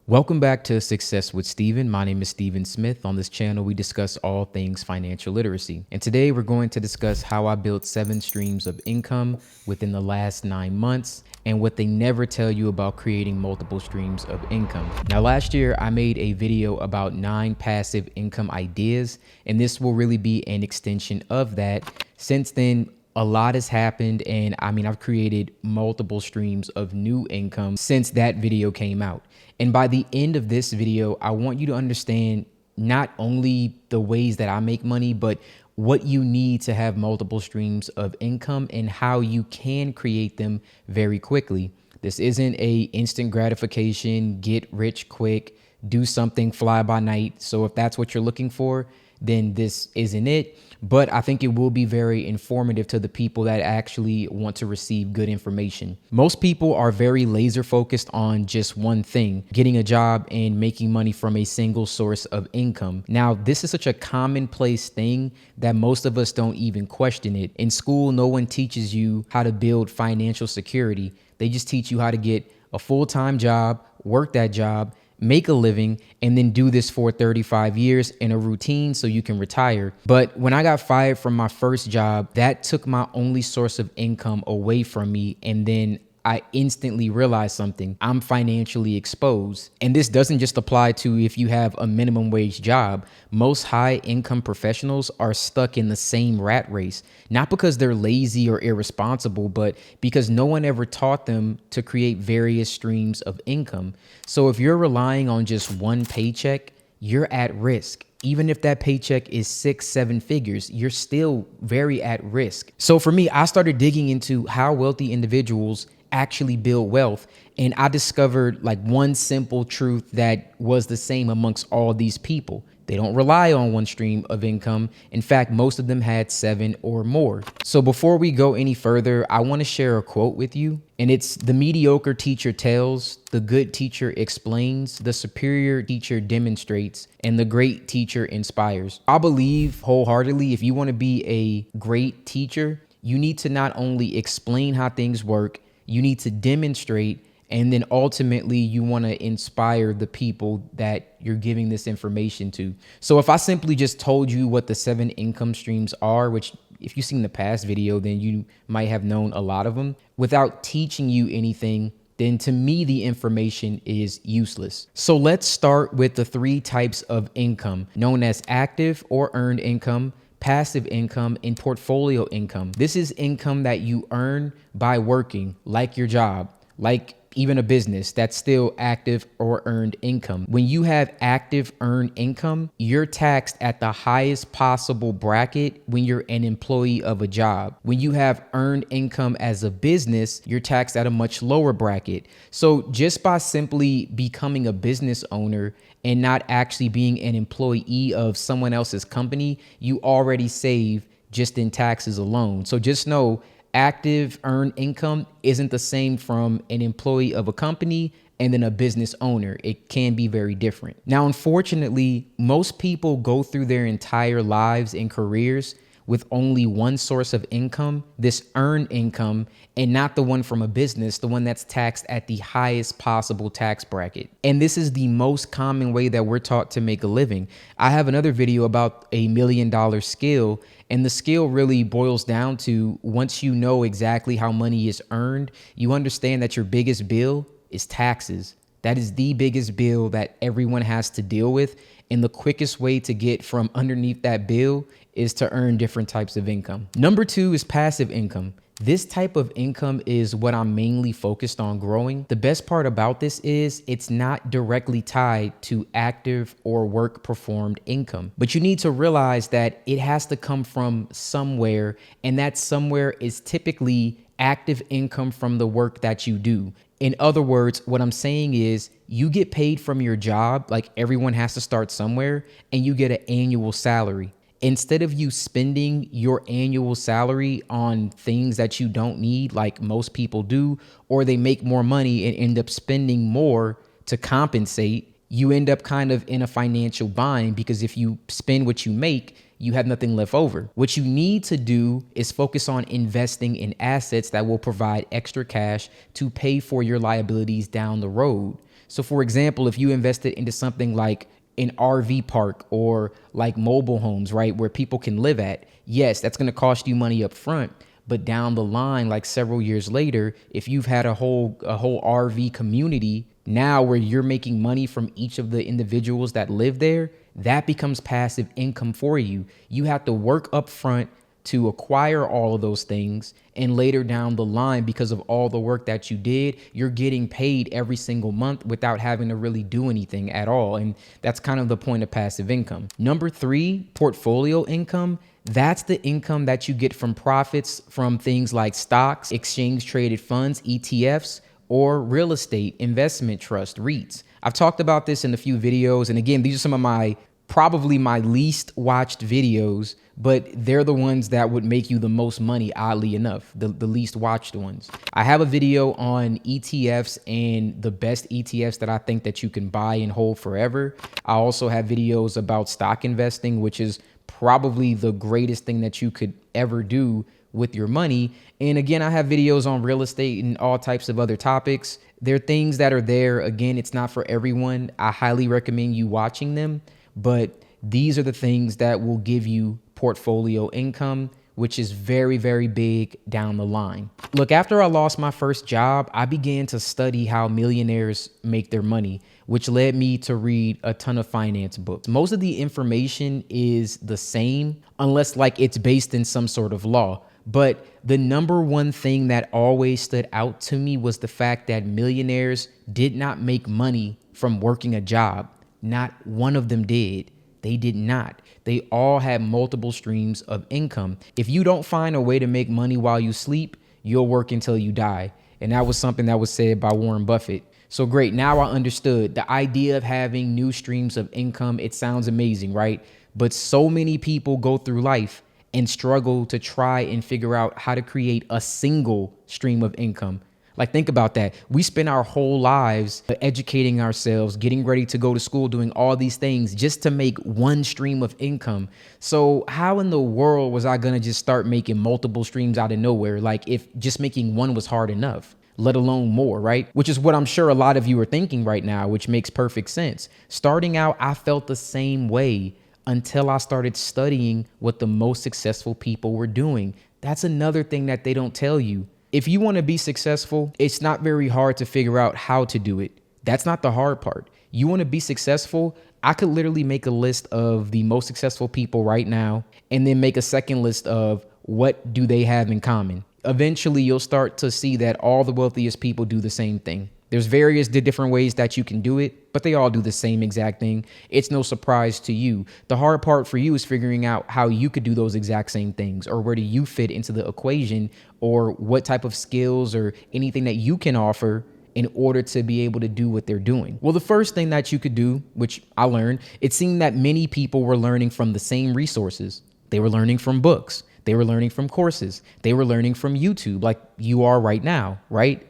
Welcome back to Success with Steven. My name is Steven Smith. On this channel, we discuss all things financial literacy. And today we're going to discuss how I built 7 streams of income within the last 9 months and what they never tell you about creating multiple streams of income. Now, last year, I made a video about 9 passive income ideas, and this will really be an extension of that. Since then, a lot has happened, and I've created multiple streams of new income since that video came out. And by the end of this video, I want you to understand not only the ways that I make money, but what you need to have multiple streams of income and how you can create them very quickly. This isn't a instant gratification, get rich quick, do something fly by night. So if that's what you're looking for, then this isn't it. But I think it will be very informative to the people that actually want to receive good information. Most people are very laser focused on just one thing, getting a job and making money from a single source of income. Now, this is such a commonplace thing that most of us don't even question it. In school, no one teaches you how to build financial security. They just teach you how to get a full-time job, work that job, make a living, and then do this for 35 years in a routine so you can retire. But when I got fired from my first job, that took my only source of income away from me. And then I instantly realized something. I'm financially exposed. And this doesn't just apply to if you have a minimum wage job. Most high income professionals are stuck in the same rat race, not because they're lazy or irresponsible, but because no one ever taught them to create various streams of income. So if you're relying on just one paycheck, you're at risk. Even if that paycheck is 6-7 figures, you're still very at risk. So for me, I started digging into how wealthy individuals actually build wealth. And I discovered like one simple truth that was the same amongst all these people. They don't rely on one stream of income. In fact, most of them had 7 or more. So before we go any further, I want to share a quote with you. And it's: "The mediocre teacher tells, the good teacher explains, the superior teacher demonstrates, and the great teacher inspires." I believe wholeheartedly, if you want to be a great teacher, you need to not only explain how things work, you need to demonstrate, and then ultimately you want to inspire the people that you're giving this information to. So if I simply just told you what the 7 income streams are, which if you've seen the past video, then you might have known a lot of them, without teaching you anything, then to me, the information is useless. So let's start with the 3 types of income known as active or earned income, passive income, and portfolio income. This is income that you earn by working, like your job, like even a business. That's still active or earned income. When you have active earned income, you're taxed at the highest possible bracket when you're an employee of a job. When you have earned income as a business, you're taxed at a much lower bracket. So just by simply becoming a business owner and not actually being an employee of someone else's company, you already save just in taxes alone. So just know, active earned income isn't the same from an employee of a company and then a business owner. It can be very different. Now, unfortunately, most people go through their entire lives and careers with only one source of income, this earned income, and not the one from a business, the one that's taxed at the highest possible tax bracket. And this is the most common way that we're taught to make a living. I have another video about $1 million skill, and the skill really boils down to, once you know exactly how money is earned, you understand that your biggest bill is taxes. That is the biggest bill that everyone has to deal with. And the quickest way to get from underneath that bill is to earn different types of income. Number 2 is passive income. This type of income is what I'm mainly focused on growing. The best part about this is it's not directly tied to active or work performed income, but you need to realize that it has to come from somewhere, and that somewhere is typically active income from the work that you do. In other words, what I'm saying is you get paid from your job, like everyone has to start somewhere, and you get an annual salary. Instead of you spending your annual salary on things that you don't need, like most people do, or they make more money and end up spending more to compensate, you end up kind of in a financial bind, because if you spend what you make, you have nothing left over. What you need to do is focus on investing in assets that will provide extra cash to pay for your liabilities down the road. So for example, if you invested into something like an RV park or like mobile homes, right, where people can live at, yes, that's going to cost you money up front. But down the line, like several years later, if you've had a whole RV community now where you're making money from each of the individuals that live there, that becomes passive income for you. You have to work up front to acquire all of those things. And later down the line, because of all the work that you did, you're getting paid every single month without having to really do anything at all. And that's kind of the point of passive income. Number 3, portfolio income. That's the income that you get from profits from things like stocks, exchange traded funds, ETFs, or real estate investment trust, REITs. I've talked about this in a few videos. And again, these are some of probably my least watched videos, but they're the ones that would make you the most money, oddly enough, the least watched ones. I have a video on ETFs and the best ETFs that I think that you can buy and hold forever. I also have videos about stock investing, which is probably the greatest thing that you could ever do with your money. And again, I have videos on real estate and all types of other topics. There are things that are there. Again, it's not for everyone. I highly recommend you watching them, but these are the things that will give you portfolio income, which is very, very big down the line. Look, after I lost my first job, I began to study how millionaires make their money, which led me to read a ton of finance books. Most of the information is the same, unless like it's based in some sort of law. But the number one thing that always stood out to me was the fact that millionaires did not make money from working a job. Not one of them did. They did not. They all had multiple streams of income. If you don't find a way to make money while you sleep, you'll work until you die. And that was something that was said by Warren Buffett. So great. Now I understood the idea of having new streams of income. It sounds amazing, right? But so many people go through life and struggle to try and figure out how to create a single stream of income. Like, think about that. We spend our whole lives educating ourselves, getting ready to go to school, doing all these things just to make one stream of income. So how in the world was I going to just start making multiple streams out of nowhere? Like, if just making one was hard enough, let alone more, right? Which is what I'm sure a lot of you are thinking right now, which makes perfect sense. Starting out, I felt the same way until I started studying what the most successful people were doing. That's another thing that they don't tell you. If you want to be successful, it's not very hard to figure out how to do it. That's not the hard part. You want to be successful? I could literally make a list of the most successful people right now and then make a second list of what do they have in common. Eventually, you'll start to see that all the wealthiest people do the same thing. There's various different ways that you can do it, but they all do the same exact thing. It's no surprise to you. The hard part for you is figuring out how you could do those exact same things, or where do you fit into the equation, or what type of skills or anything that you can offer in order to be able to do what they're doing. Well, the first thing that you could do, which I learned, it seemed that many people were learning from the same resources. They were learning from books. They were learning from courses. They were learning from YouTube, like you are right now, right?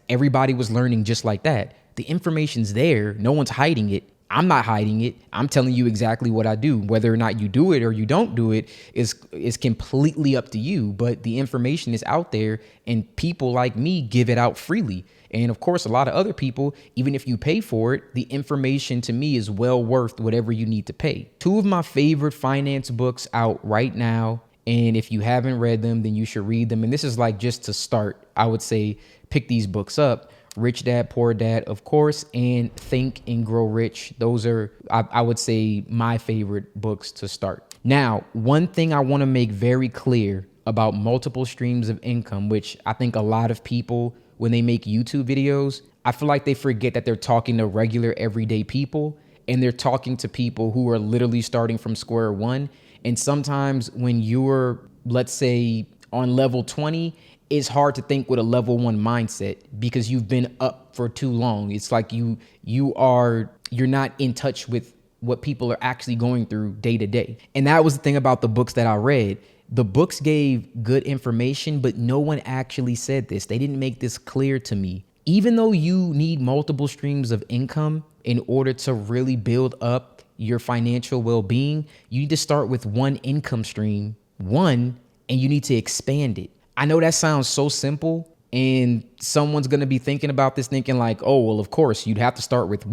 Everybody was learning just like that. The information's there. No one's hiding it. I'm not hiding it. I'm telling you exactly what I do. Whether or not you do it or you don't do it is completely up to you. But the information is out there, and people like me give it out freely. And of course, a lot of other people, even if you pay for it, the information to me is well worth whatever you need to pay. Two of my favorite finance books out right now, and if you haven't read them, then you should read them. And this is like just to start, I would say pick these books up. Rich Dad, Poor Dad, of course, and Think and Grow Rich. Those are, I would say, my favorite books to start. Now, one thing I want to make very clear about multiple streams of income, which I think a lot of people, when they make YouTube videos, I feel like they forget that they're talking to regular everyday people, and they're talking to people who are literally starting from square one. And sometimes when you're, let's say, on level 20, it's hard to think with a level 1 mindset because you've been up for too long. It's like you're not in touch with what people are actually going through day to day. And that was the thing about the books that I read. The books gave good information, but no one actually said this. They didn't make this clear to me. Even though you need multiple streams of income in order to really build up your financial well-being, you need to start with one income stream, and you need to expand it. I know that sounds so simple, And someone's going to be thinking about this thinking like, oh, well, of course, you'd have to start with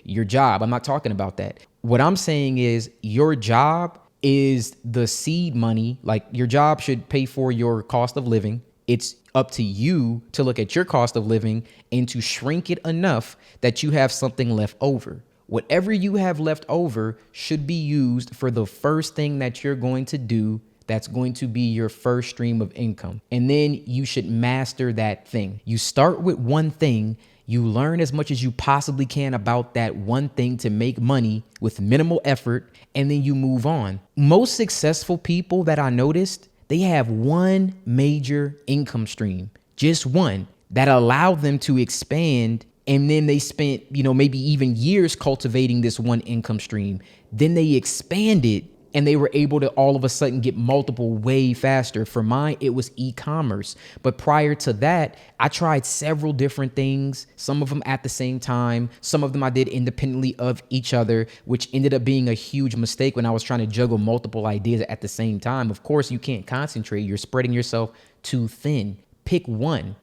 your job. I'm not talking about that. What I'm saying is your job is the seed money. Like your job should pay for your cost of living. It's up to you to look at your cost of living and to shrink it enough that you have something left over. Whatever you have left over should be used for the first thing that you're going to do that's going to be your first stream of income. And then you should master that thing. You start with one thing, you learn as much as you possibly can about that one thing to make money with minimal effort, and then you move on. Most successful people that I noticed, they have one major income stream, just one, that allowed them to expand. And then they spent, maybe even years cultivating this one income stream. Then they expanded and they were able to all of a sudden get multiple way faster. For mine, it was e-commerce. But prior to that, I tried several different things, some of them at the same time. Some of them I did independently of each other, which ended up being a huge mistake when I was trying to juggle multiple ideas at the same time. Of course, you can't concentrate. You're spreading yourself too thin. Pick one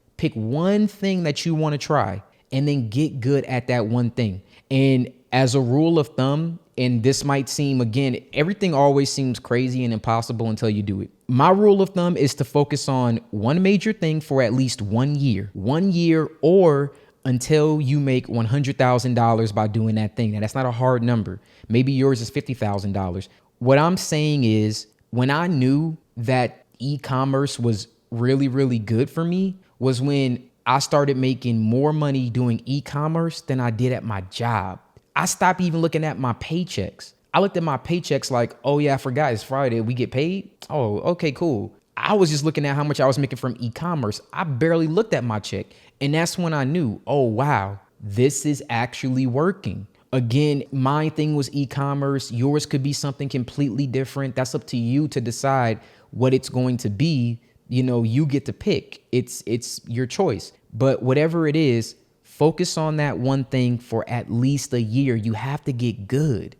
thing that you want to try and then get good at that one thing. And as a rule of thumb, and this might seem, again, everything always seems crazy and impossible until you do it. My rule of thumb is to focus on one major thing for at least 1 year, or until you make $100,000 by doing that thing. Now, that's not a hard number. Maybe yours is $50,000. What I'm saying is, when I knew that e-commerce was really, really good for me was when I started making more money doing e-commerce than I did at my job. I stopped even looking at my paychecks. I looked at my paychecks like, oh yeah, I forgot it's Friday. We get paid? Oh, okay, cool. I was just looking at how much I was making from e-commerce. I barely looked at my check. And that's when I knew, oh wow, this is actually working. Again, my thing was e-commerce. Yours could be something completely different. That's up to you to decide what it's going to be. You get to pick. It's your choice. But whatever it is, focus on that one thing for at least a year. You have to get good.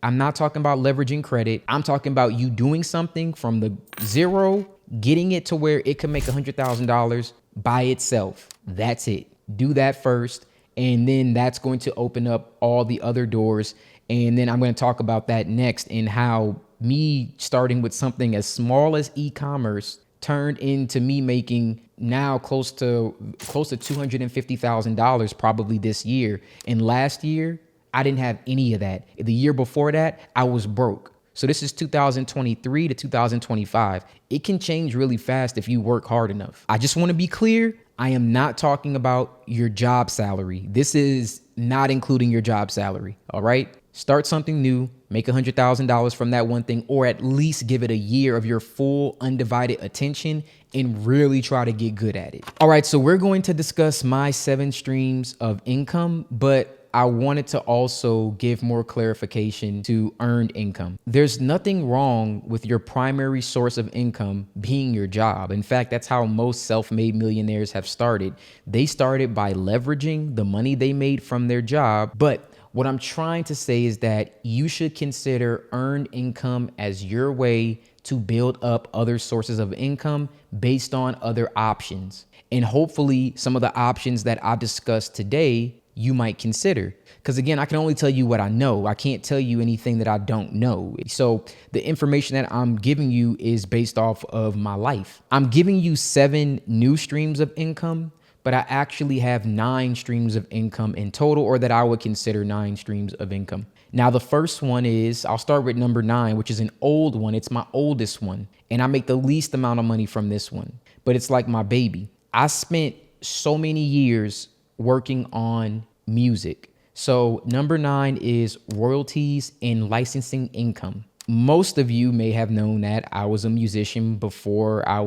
I'm not talking about leveraging credit. I'm talking about you doing something from the zero, getting it to where it can make $100,000 by itself. That's it. Do that first. And then that's going to open up all the other doors. And then I'm going to talk about that next, and how me starting with something as small as e-commerce turned into me making now close to $250,000 probably this year. And last year, I didn't have any of that. The year before that, I was broke. So this is 2023 to 2025. It can change really fast if you work hard enough. I just want to be clear. I am not talking about your job salary. This is not including your job salary. All right. Start something new, make $100,000 from that one thing, or at least give it a year of your full undivided attention and really try to get good at it. All right, so we're going to discuss my 7 streams of income, but I wanted to also give more clarification to earned income. There's nothing wrong with your primary source of income being your job. In fact, that's how most self-made millionaires have started. They started by leveraging the money they made from their job, but what I'm trying to say is that you should consider earned income as your way to build up other sources of income based on other options. And hopefully some of the options that I discussed today, you might consider. Because again, I can only tell you what I know. I can't tell you anything that I don't know. So the information that I'm giving you is based off of my life. I'm giving you 7 new streams of income, but I actually have 9 streams of income in total, or that I would consider 9 streams of income. Now, the first one is, I'll start with number 9, which is an old one. It's my oldest one, and I make the least amount of money from this one, but it's like my baby. I spent so many years working on music. So number 9 is royalties and licensing income. Most of you may have known that I was a musician before I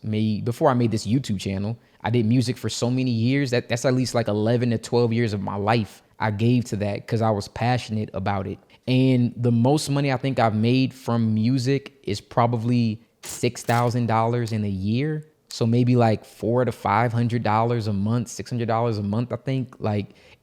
made this YouTube channel. I did music for so many years that's at least like 11 to 12 years of my life I gave to that because I was passionate about it. And the most money I think I've made from music is probably $6,000 in a year. So maybe like $400 to $500 a month, $600 a month, I think.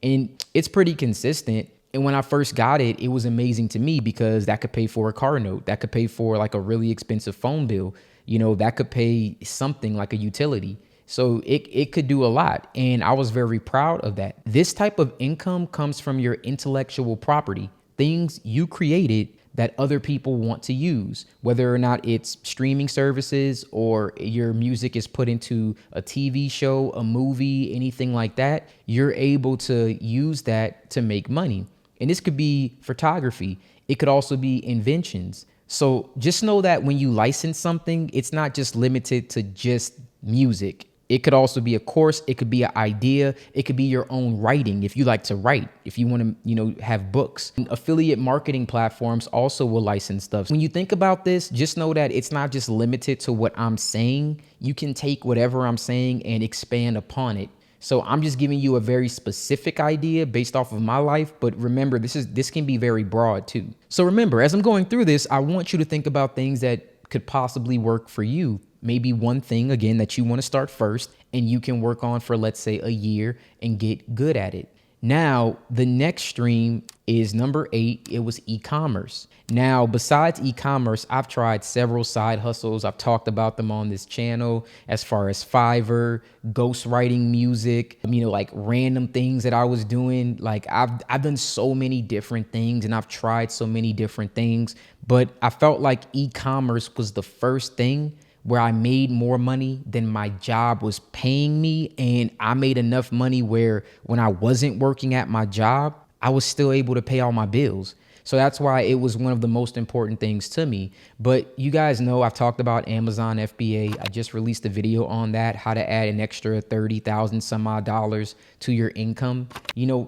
And it's pretty consistent. And when I first got it, it was amazing to me because that could pay for a car note. That could pay for like a really expensive phone bill. that could pay something like a utility. So it could do a lot. And I was very proud of that. This type of income comes from your intellectual property, things you created that other people want to use, whether or not it's streaming services or your music is put into a TV show, a movie, anything like that. You're able to use that to make money. And this could be photography. It could also be inventions. So just know that when you license something, it's not just limited to just music. It could also be a course. It could be an idea. It could be your own writing if you like to write, if you want to, have books. And affiliate marketing platforms also will license stuff. When you think about this, just know that it's not just limited to what I'm saying. You can take whatever I'm saying and expand upon it. So I'm just giving you a very specific idea based off of my life. But remember, this can be very broad too. So remember, as I'm going through this, I want you to think about things that could possibly work for you. Maybe one thing, again, that you want to start first and you can work on for, let's say, a year and get good at it. Now, the next stream is number 8. It was e-commerce. Now, besides e-commerce, I've tried several side hustles. I've talked about them on this channel as far as Fiverr, ghostwriting music, like random things that I was doing. Like I've done so many different things and I've tried so many different things, but I felt like e-commerce was the first thing where I made more money than my job was paying me. And I made enough money where when I wasn't working at my job, I was still able to pay all my bills. So that's why it was one of the most important things to me. But you guys know I've talked about Amazon FBA. I just released a video on that, how to add an extra 30,000 some odd dollars to your income.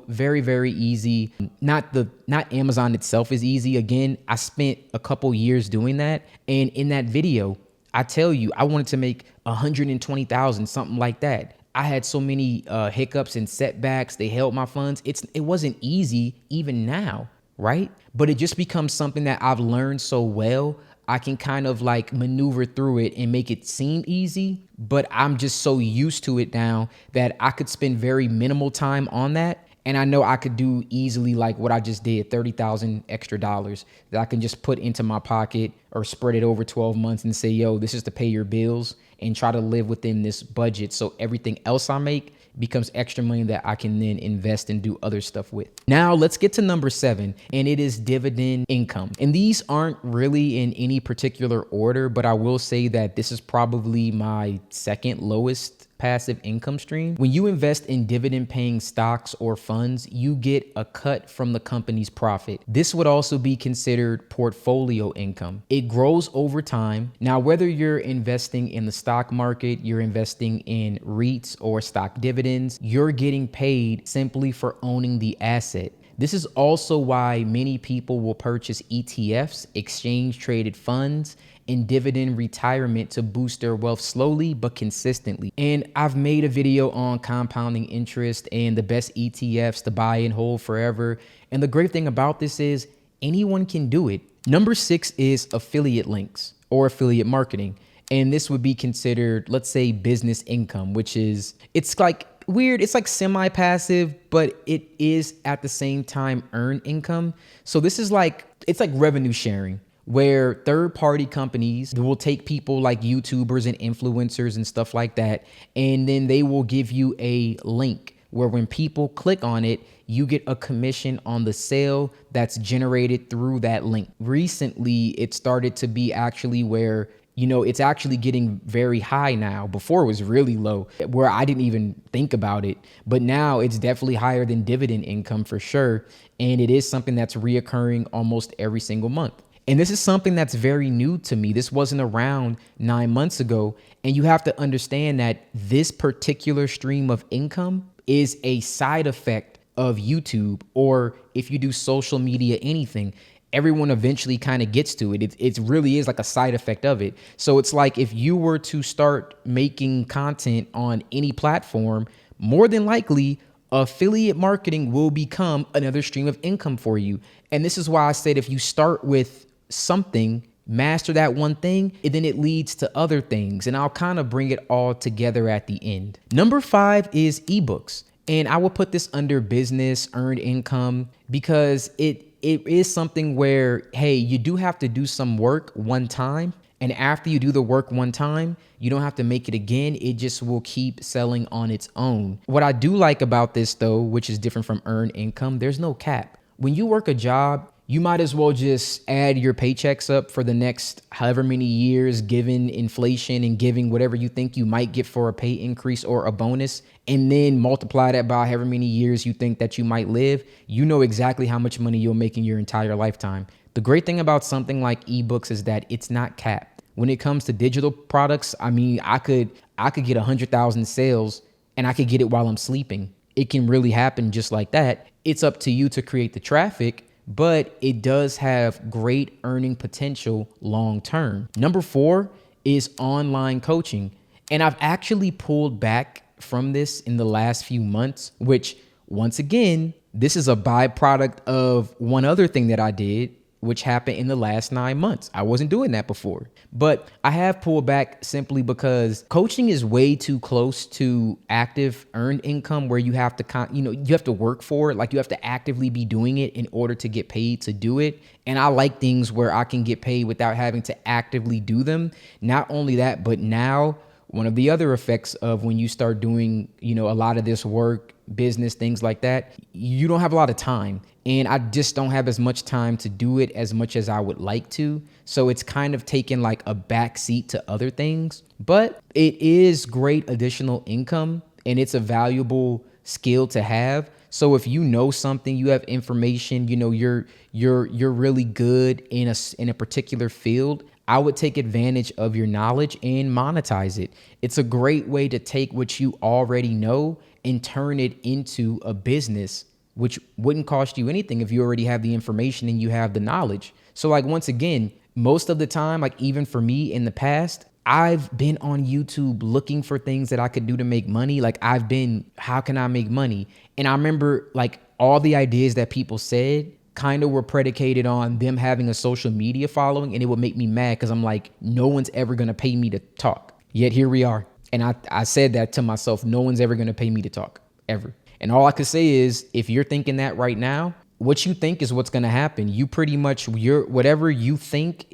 Very, very easy. Not Amazon itself is easy. Again, I spent a couple years doing that. And in that video, I tell you, I wanted to make 120,000, something like that. I had so many hiccups and setbacks. They held my funds. It wasn't easy even now, right? But it just becomes something that I've learned so well. I can kind of like maneuver through it and make it seem easy, but I'm just so used to it now that I could spend very minimal time on that. And I know I could do easily like what I just did, 30,000 extra dollars that I can just put into my pocket or spread it over 12 months and say, yo, this is to pay your bills, and try to live within this budget. So everything else I make becomes extra money that I can then invest and do other stuff with. Now let's get to number 7, and it is dividend income. And these aren't really in any particular order, but I will say that this is probably my second lowest passive income stream. When you invest in dividend paying stocks or funds, you get a cut from the company's profit. This would also be considered portfolio income. It grows over time. Now, whether you're investing in the stock market, you're investing in REITs or stock dividends, you're getting paid simply for owning the asset. This is also why many people will purchase ETFs, exchange traded funds, and dividend retirement to boost their wealth slowly but consistently. And I've made a video on compounding interest and the best ETFs to buy and hold forever. And the great thing about this is anyone can do it. Number 6 is affiliate links or affiliate marketing. And this would be considered, let's say, business income, which is, it's like weird. It's like semi-passive, but it is at the same time earned income. So this is like, it's like revenue sharing, where third-party companies will take people like YouTubers and influencers and stuff like that, and then they will give you a link where when people click on it, you get a commission on the sale that's generated through that link. Recently, it started to be actually where it's actually getting very high now. Before it was really low, where I didn't even think about it. But now it's definitely higher than dividend income for sure. And it is something that's reoccurring almost every single month. And this is something that's very new to me. This wasn't around 9 months ago. And you have to understand that this particular stream of income is a side effect of YouTube, or if you do social media, anything. Everyone eventually kind of gets to it. It really is like a side effect of it. So it's like if you were to start making content on any platform, more than likely affiliate marketing will become another stream of income for you. And this is why I said if you start with something, master that one thing, and then it leads to other things. And I'll kind of bring it all together at the end. Number 5 is ebooks. And I will put this under business earned income because it is something where, hey, you do have to do some work one time. And after you do the work one time, you don't have to make it again. It just will keep selling on its own. What I do like about this though, which is different from earned income, there's no cap. When you work a job, you might as well just add your paychecks up for the next however many years, given inflation and giving whatever you think you might get for a pay increase or a bonus, and then multiply that by however many years you think that you might live. You know exactly how much money you'll make in your entire lifetime. The great thing about something like ebooks is that it's not capped. When it comes to digital products, I mean, I could get 100,000 sales and I could get it while I'm sleeping. It can really happen just like that. It's up to you to create the traffic, but it does have great earning potential long term. Number 4 is online coaching. And I've actually pulled back from this in the last few months, which once again, this is a byproduct of one other thing that I did, which happened in the last 9 months. I wasn't doing that before, but I have pulled back simply because coaching is way too close to active earned income where you have to, you have to work for it. Like you have to actively be doing it in order to get paid to do it. And I like things where I can get paid without having to actively do them. Not only that, but now one of the other effects of when you start doing, a lot of this work, business, things like that, you don't have a lot of time. And I just don't have as much time to do it as much as I would like to. So it's kind of taken like a back seat to other things, but it is great additional income and it's a valuable skill to have. So if you know something, you have information, you're really good in a particular field, I would take advantage of your knowledge and monetize it. It's a great way to take what you already know and turn it into a business, which wouldn't cost you anything if you already have the information and you have the knowledge. So like, once again, most of the time, like even for me in the past, I've been on YouTube looking for things that I could do to make money. Like how can I make money? And I remember like all the ideas that people said kind of were predicated on them having a social media following. And it would make me mad because I'm like, no one's ever going to pay me to talk. Yet here we are. And I said that to myself, no one's ever going to pay me to talk, ever. And all I could say is, if you're thinking that right now, what you think is what's going to happen. You pretty much, whatever you think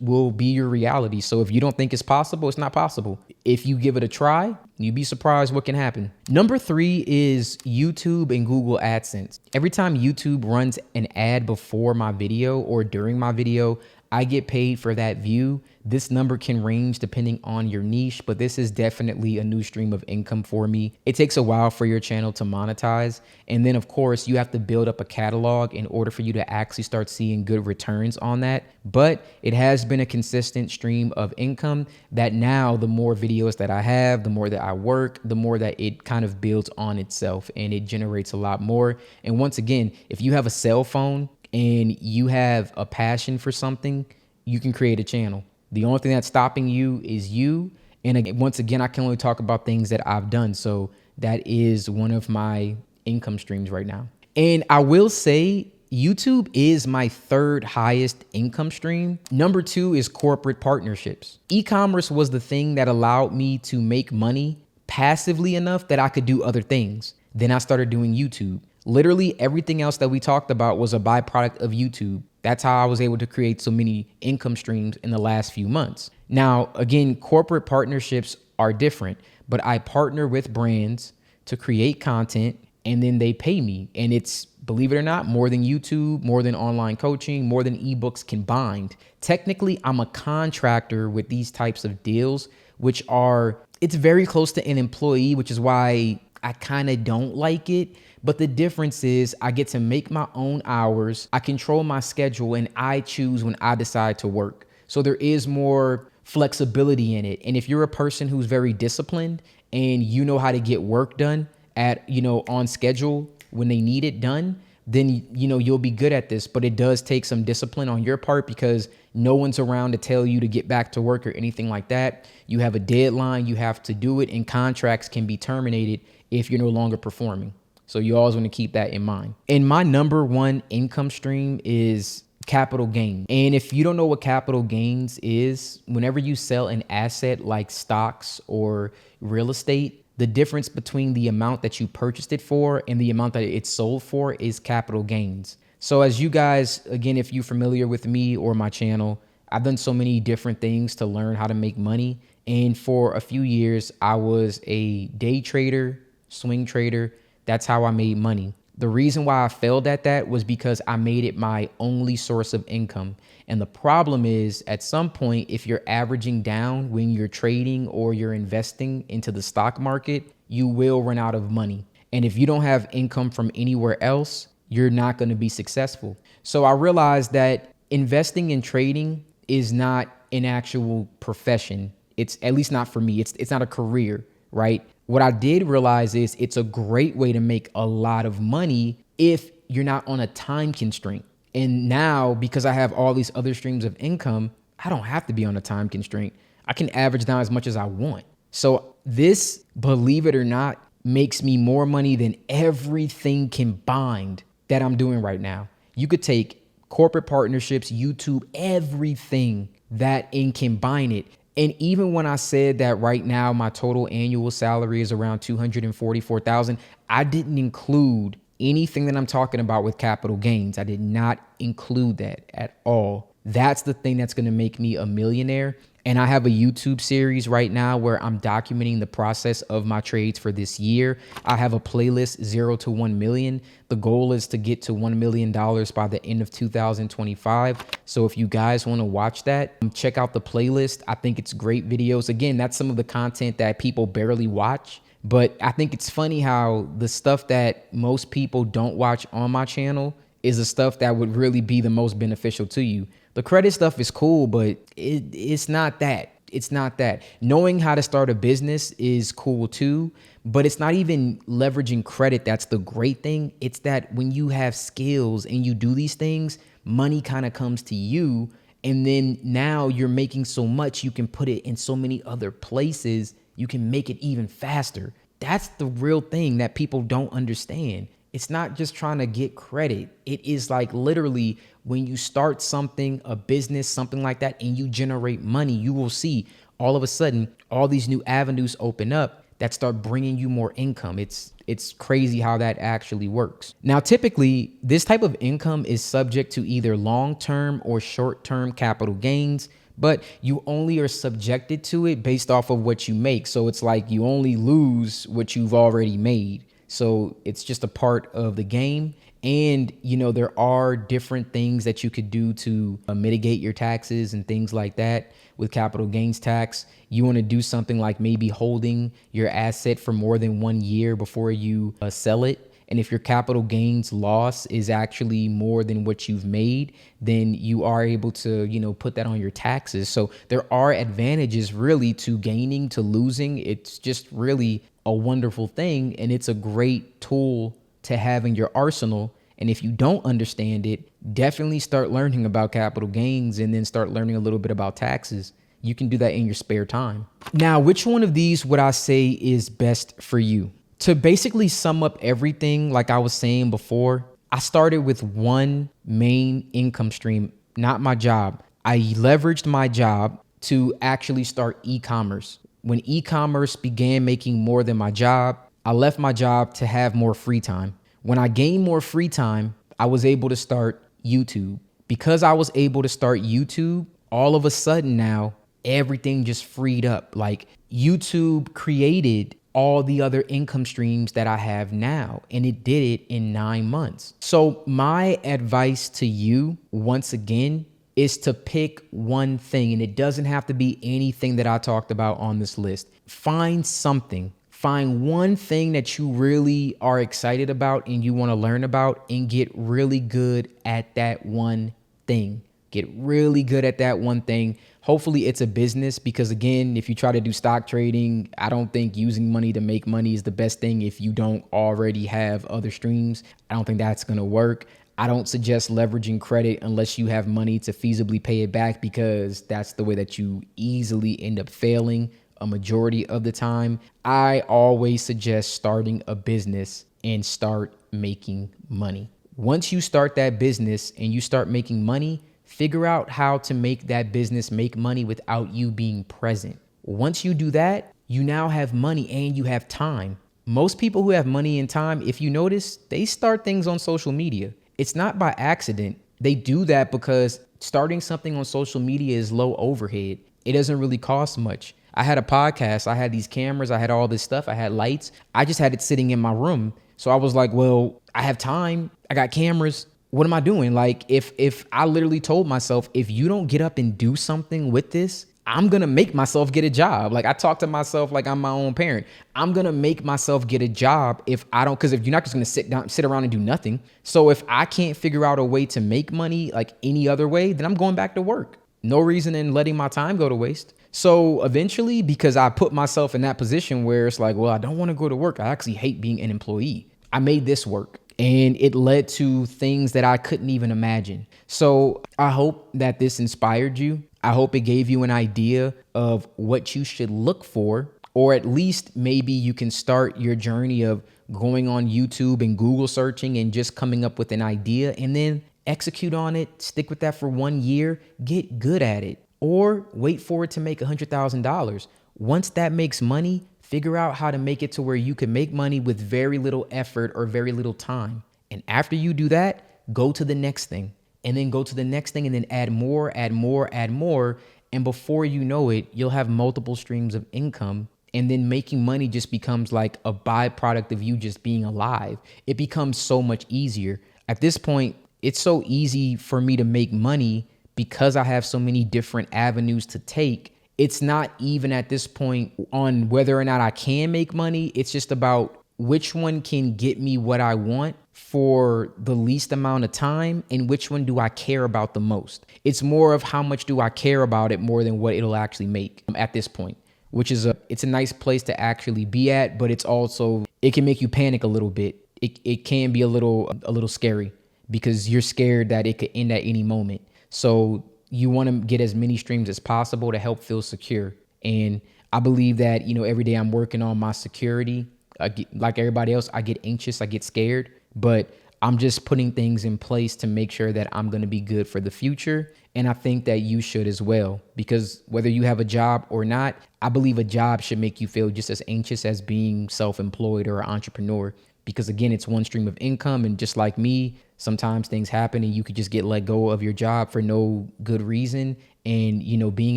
will be your reality. So if you don't think it's possible, it's not possible. If you give it a try, you'd be surprised what can happen. Number 3 is YouTube and Google AdSense. Every time YouTube runs an ad before my video or during my video, I get paid for that view. This number can range depending on your niche, but this is definitely a new stream of income for me. It takes a while for your channel to monetize. And then of course you have to build up a catalog in order for you to actually start seeing good returns on that. But it has been a consistent stream of income that now the more videos that I have, the more that I work, the more that it kind of builds on itself and it generates a lot more. And once again, if you have a cell phone and you have a passion for something, you can create a channel. The only thing that's stopping you is you. And once again, I can only talk about things that I've done. So that is one of my income streams right now. And I will say YouTube is my 3rd highest income stream. Number 2 is corporate partnerships. E-commerce was the thing that allowed me to make money passively enough that I could do other things. Then I started doing YouTube. Literally everything else that we talked about was a byproduct of YouTube. That's how I was able to create so many income streams in the last few months. Now, again, corporate partnerships are different, but I partner with brands to create content and then they pay me. And it's, believe it or not, more than YouTube, more than online coaching, more than ebooks combined. Technically, I'm a contractor with these types of deals, it's very close to an employee, which is why I kind of don't like it. But the difference is I get to make my own hours. I control my schedule and I choose when I decide to work. So there is more flexibility in it. And if you're a person who's very disciplined and you know how to get work done on schedule when they need it done, then, you'll be good at this. But it does take some discipline on your part because no one's around to tell you to get back to work or anything like that. You have a deadline, you have to do it, and contracts can be terminated if you're no longer performing. So you always want to keep that in mind. And my number 1 income stream is capital gain. And if you don't know what capital gains is, whenever you sell an asset like stocks or real estate, the difference between the amount that you purchased it for and the amount that it's sold for is capital gains. So as you guys, again, if you're familiar with me or my channel, I've done so many different things to learn how to make money. And for a few years, I was a day trader, swing trader. That's how I made money. The reason why I failed at that was because I made it my only source of income. And the problem is, at some point, if you're averaging down when you're trading or you're investing into the stock market, you will run out of money. And if you don't have income from anywhere else, you're not going to be successful. So I realized that investing in trading is not an actual profession. It's at least not for me. It's not a career, right? What I did realize is it's a great way to make a lot of money if you're not on a time constraint. And now, because I have all these other streams of income, I don't have to be on a time constraint. I can average down as much as I want. So this, believe it or not, makes me more money than everything combined that I'm doing right now. You could take corporate partnerships, YouTube, everything that and combine it. And even when I said that right now my total annual salary is around $244,000, I didn't include anything that I'm talking about with capital gains. I did not include that at all. That's the thing that's going to make me a millionaire. And I have a YouTube series right now where I'm documenting the process of my trades for this year. I have a playlist 0 to 1 million. The goal is to get to $1 million by the end of 2025. So if you guys want to watch that, check out the playlist. I think it's great videos. Again, that's some of the content that people barely watch. But I think it's funny how the stuff that most people don't watch on my channel is the stuff that would really be the most beneficial to you. The credit stuff is cool, but it's not that. It's not that. Knowing how to start a business is cool too, but it's not even leveraging credit that's the great thing. It's that when you have skills and you do these things, money kind of comes to you. And then now you're making so much, you can put it in so many other places. You can make it even faster. That's the real thing that people don't understand. It's not just trying to get credit. It is like literally when you start something, a business, something like that, and you generate money, you will see all of a sudden all these new avenues open up that start bringing you more income. It's crazy how that actually works. Now, typically, this type of income is subject to either long-term or short-term capital gains, but you only are subjected to it based off of what you make. So it's like you only lose what you've already made. So it's just a part of the game. And, you know, there are different things that you could do to mitigate your taxes and things like that with capital gains tax. You want to do something like maybe holding your asset for more than 1 year before you sell it. And if your capital gains loss is actually more than what you've made, then you are able to, you know, put that on your taxes. So there are advantages really to gaining, to losing. It's just really a wonderful thing. And it's a great tool to have in your arsenal. And if you don't understand it, definitely start learning about capital gains and then start learning a little bit about taxes. You can do that in your spare time. Now, which one of these would I say is best for you? To basically sum up everything, like I was saying before, I started with one main income stream, not my job. I leveraged my job to actually start e-commerce. When e-commerce began making more than my job, I left my job to have more free time. When I gained more free time, I was able to start YouTube. Because I was able to start YouTube, all of a sudden now, everything just freed up. Like YouTube created all the other income streams that I have now, and it did it in 9 months. So my advice to you, once again, is to pick one thing, and it doesn't have to be anything that I talked about on this list. Find something. Find one thing that you really are excited about and you want to learn about, and get really good at that one thing. Get really good at that one thing. Hopefully it's a business, because again, if you try to do stock trading, I don't think using money to make money is the best thing if you don't already have other streams. I don't think that's going to work. I don't suggest leveraging credit unless you have money to feasibly pay it back, because that's the way that you easily end up failing a majority of the time. I always suggest starting a business and start making money. Once you start that business and you start making money, figure out how to make that business make money without you being present. Once you do that, you now have money and you have time. Most people who have money and time, if you notice, they start things on social media. It's not by accident. they do that because starting something on social media is low overhead. It doesn't really cost much. I had a podcast, I had these cameras, I had all this stuff, I had lights. I just had it sitting in my room. So I was like, well, I have time. I got cameras. What am I doing? Like if I literally told myself, if you don't get up and do something with this, I'm going to make myself get a job. Like I talk to myself like I'm my own parent. I'm going to make myself get a job if I don't, because if you're not just going to sit around and do nothing. So if I can't figure out a way to make money like any other way, then I'm going back to work. No reason in letting my time go to waste. So eventually, because I put myself in that position where it's like, well, I don't want to go to work. I actually hate being an employee. I made this work. And it led to things that I couldn't even imagine. So I hope that this inspired you. I hope it gave you an idea of what you should look for, or at least maybe you can start your journey of going on YouTube and Google searching and just coming up with an idea and then execute on it, stick with that for 1 year, get good at it, or wait for it to make $100,000. Once that makes money, figure out how to make it to where you can make money with very little effort or very little time. And after you do that, go to the next thing and then go to the next thing and then add more. And before you know it, you'll have multiple streams of income. And then making money just becomes like a byproduct of you just being alive. It becomes so much easier. At this point, it's so easy for me to make money because I have so many different avenues to take. It's not even at this point on whether or not I can make money. It's just about which one can get me what I want for the least amount of time and which one do I care about the most. It's more of how much do I care about it more than what it'll actually make at this point, which is it's a nice place to actually be at, but it's also, it can make you panic a little bit. It can be a little scary because you're scared that it could end at any moment. So you want to get as many streams as possible to help feel secure. And I believe that, every day I'm working on my security. Like everybody else, I get anxious, I get scared, but I'm just putting things in place to make sure that I'm going to be good for the future. And I think that you should as well, because whether you have a job or not, I believe a job should make you feel just as anxious as being self-employed or an entrepreneur. Because again, it's one stream of income. And just like me, sometimes things happen and you could just get let go of your job for no good reason. And, being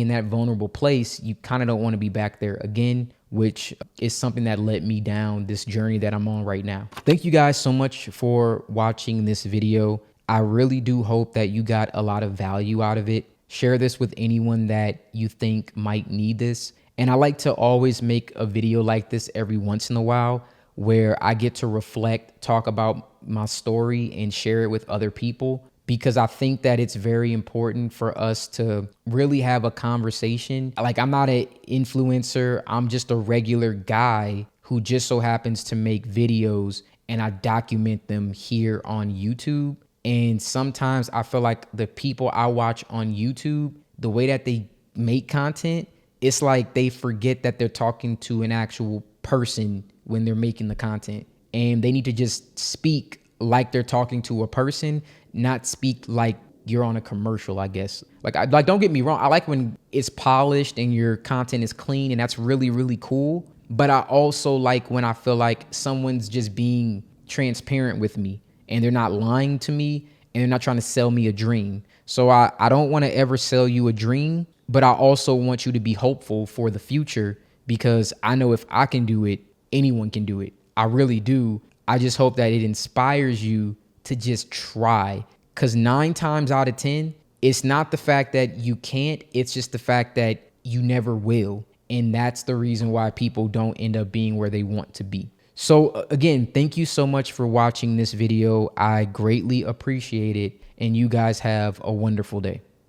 in that vulnerable place, you kind of don't want to be back there again, which is something that led me down this journey that I'm on right now. Thank you guys so much for watching this video. I really do hope that you got a lot of value out of it. Share this with anyone that you think might need this. And I like to always make a video like this every once in a while where I get to reflect, talk about my story and share it with other people, because I think that it's very important for us to really have a conversation. Like, I'm not an influencer. I'm just a regular guy who just so happens to make videos and I document them here on YouTube. And sometimes I feel like the people I watch on YouTube, the way that they make content, it's like they forget that they're talking to an actual person when they're making the content, and they need to just speak like they're talking to a person, not speak like you're on a commercial, I guess. Like don't get me wrong. I like when it's polished and your content is clean, and that's really, really cool. But I also like when I feel like someone's just being transparent with me and they're not lying to me and they're not trying to sell me a dream. So I don't want to ever sell you a dream, but I also want you to be hopeful for the future, because I know if I can do it, anyone can do it. I really do. I just hope that it inspires you to just try, because 9 times out of 10, it's not the fact that you can't, it's just the fact that you never will. And that's the reason why people don't end up being where they want to be. So again, thank you so much for watching this video. I greatly appreciate it. And you guys have a wonderful day.